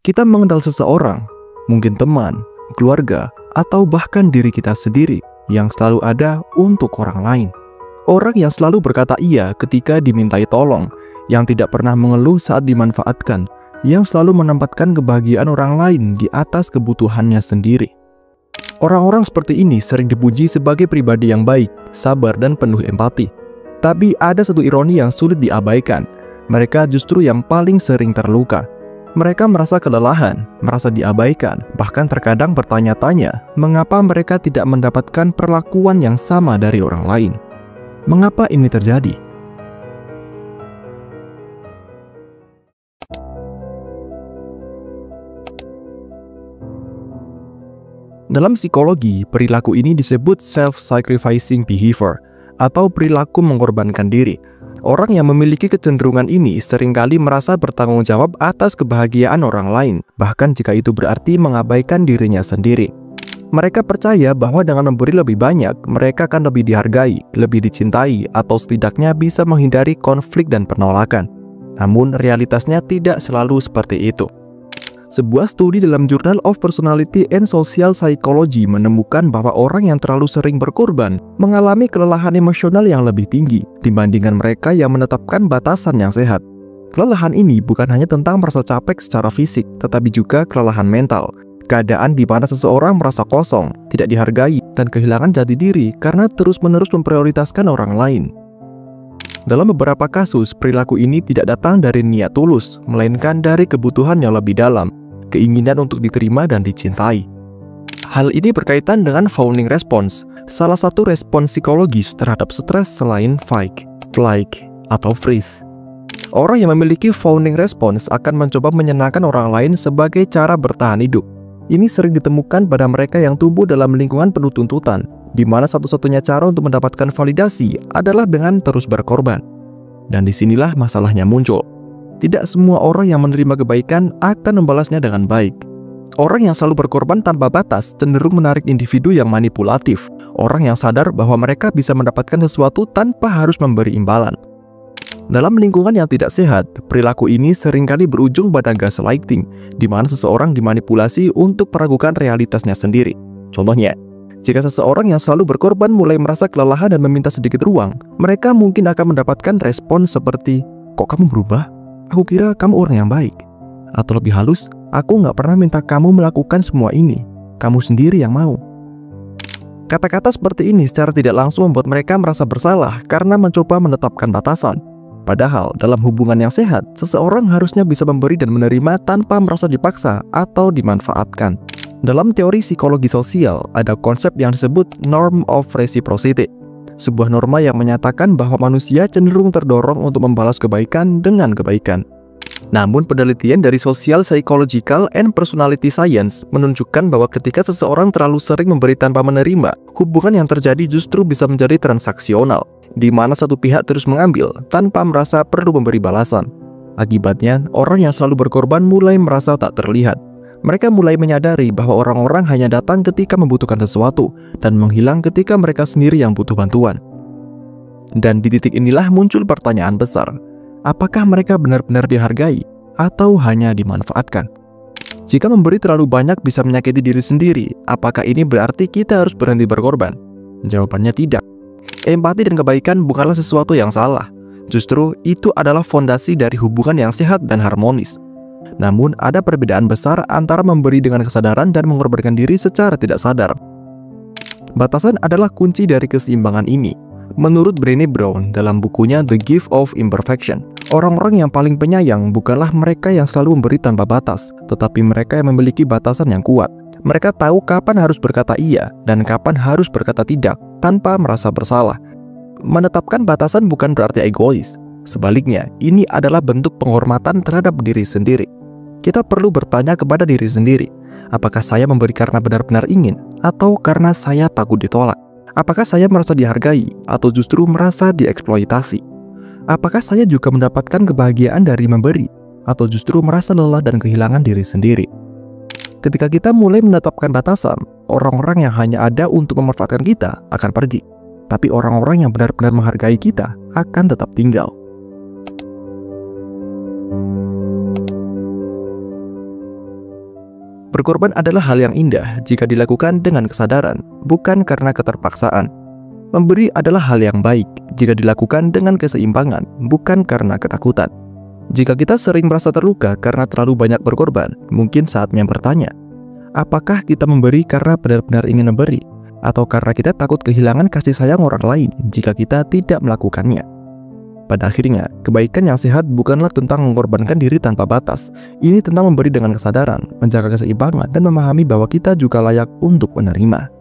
Kita mengenal seseorang, mungkin teman, keluarga, atau bahkan diri kita sendiri yang selalu ada untuk orang lain. Orang yang selalu berkata iya ketika dimintai tolong, yang tidak pernah mengeluh saat dimanfaatkan, yang selalu menempatkan kebahagiaan orang lain di atas kebutuhannya sendiri. Orang-orang seperti ini sering dipuji sebagai pribadi yang baik, sabar, dan penuh empati. Tapi ada satu ironi yang sulit diabaikan. Mereka justru yang paling sering terluka. Mereka merasa kelelahan, merasa diabaikan, bahkan terkadang bertanya-tanya mengapa mereka tidak mendapatkan perlakuan yang sama dari orang lain. Mengapa ini terjadi? Dalam psikologi, perilaku ini disebut self-sacrificing behavior atau perilaku mengorbankan diri. Orang yang memiliki kecenderungan ini seringkali merasa bertanggung jawab atas kebahagiaan orang lain, bahkan jika itu berarti mengabaikan dirinya sendiri. Mereka percaya bahwa dengan memberi lebih banyak, mereka akan lebih dihargai, lebih dicintai, atau setidaknya bisa menghindari konflik dan penolakan. Namun, realitasnya tidak selalu seperti itu. Sebuah studi dalam Journal of Personality and Social Psychology menemukan bahwa orang yang terlalu sering berkorban mengalami kelelahan emosional yang lebih tinggi dibandingkan mereka yang menetapkan batasan yang sehat. Kelelahan ini bukan hanya tentang merasa capek secara fisik, tetapi juga kelelahan mental. Keadaan di mana seseorang merasa kosong, tidak dihargai, dan kehilangan jati diri karena terus-menerus memprioritaskan orang lain. Dalam beberapa kasus, perilaku ini tidak datang dari niat tulus, melainkan dari kebutuhan yang lebih dalam, keinginan untuk diterima dan dicintai. Hal ini berkaitan dengan fawning response, salah satu respons psikologis terhadap stres selain fight, flight, atau freeze. Orang yang memiliki fawning response akan mencoba menyenangkan orang lain sebagai cara bertahan hidup. Ini sering ditemukan pada mereka yang tumbuh dalam lingkungan penuh tuntutan, di mana satu-satunya cara untuk mendapatkan validasi adalah dengan terus berkorban. Dan disinilah masalahnya muncul. Tidak semua orang yang menerima kebaikan akan membalasnya dengan baik. Orang yang selalu berkorban tanpa batas cenderung menarik individu yang manipulatif, orang yang sadar bahwa mereka bisa mendapatkan sesuatu tanpa harus memberi imbalan. Dalam lingkungan yang tidak sehat, perilaku ini seringkali berujung pada gaslighting, di mana seseorang dimanipulasi untuk meragukan realitasnya sendiri. Contohnya, jika seseorang yang selalu berkorban mulai merasa kelelahan dan meminta sedikit ruang, mereka mungkin akan mendapatkan respon seperti, "Kok kamu berubah? Aku kira kamu orang yang baik." Atau lebih halus, "Aku nggak pernah minta kamu melakukan semua ini. Kamu sendiri yang mau." Kata-kata seperti ini secara tidak langsung membuat mereka merasa bersalah karena mencoba menetapkan batasan. Padahal, dalam hubungan yang sehat, seseorang harusnya bisa memberi dan menerima tanpa merasa dipaksa atau dimanfaatkan. Dalam teori psikologi sosial, ada konsep yang disebut norm of reciprocity, sebuah norma yang menyatakan bahwa manusia cenderung terdorong untuk membalas kebaikan dengan kebaikan. Namun, penelitian dari Social Psychological and Personality Science menunjukkan bahwa ketika seseorang terlalu sering memberi tanpa menerima, hubungan yang terjadi justru bisa menjadi transaksional, di mana satu pihak terus mengambil tanpa merasa perlu memberi balasan. Akibatnya, orang yang selalu berkorban mulai merasa tak terlihat. Mereka mulai menyadari bahwa orang-orang hanya datang ketika membutuhkan sesuatu dan menghilang ketika mereka sendiri yang butuh bantuan. Dan di titik inilah muncul pertanyaan besar. Apakah mereka benar-benar dihargai atau hanya dimanfaatkan? Jika memberi terlalu banyak bisa menyakiti diri sendiri, apakah ini berarti kita harus berhenti berkorban? Jawabannya tidak. Empati dan kebaikan bukanlah sesuatu yang salah. Justru itu adalah fondasi dari hubungan yang sehat dan harmonis. Namun ada perbedaan besar antara memberi dengan kesadaran dan mengorbankan diri secara tidak sadar. Batasan adalah kunci dari keseimbangan ini. Menurut Brené Brown dalam bukunya The Gift of Imperfection, orang-orang yang paling penyayang bukanlah mereka yang selalu memberi tanpa batas, tetapi mereka yang memiliki batasan yang kuat. Mereka tahu kapan harus berkata iya dan kapan harus berkata tidak tanpa merasa bersalah. Menetapkan batasan bukan berarti egois. Sebaliknya, ini adalah bentuk penghormatan terhadap diri sendiri. Kita perlu bertanya kepada diri sendiri, apakah saya memberi karena benar-benar ingin atau karena saya takut ditolak? Apakah saya merasa dihargai atau justru merasa dieksploitasi? Apakah saya juga mendapatkan kebahagiaan dari memberi atau justru merasa lelah dan kehilangan diri sendiri? Ketika kita mulai menetapkan batasan, orang-orang yang hanya ada untuk memanfaatkan kita akan pergi. Tapi orang-orang yang benar-benar menghargai kita akan tetap tinggal. Berkorban adalah hal yang indah jika dilakukan dengan kesadaran, bukan karena keterpaksaan. Memberi adalah hal yang baik jika dilakukan dengan keseimbangan, bukan karena ketakutan. Jika kita sering merasa terluka karena terlalu banyak berkorban, mungkin saatnya bertanya, apakah kita memberi karena benar-benar ingin memberi, atau karena kita takut kehilangan kasih sayang orang lain jika kita tidak melakukannya? Pada akhirnya, kebaikan yang sehat bukanlah tentang mengorbankan diri tanpa batas. Ini tentang memberi dengan kesadaran, menjaga keseimbangan, dan memahami bahwa kita juga layak untuk menerima.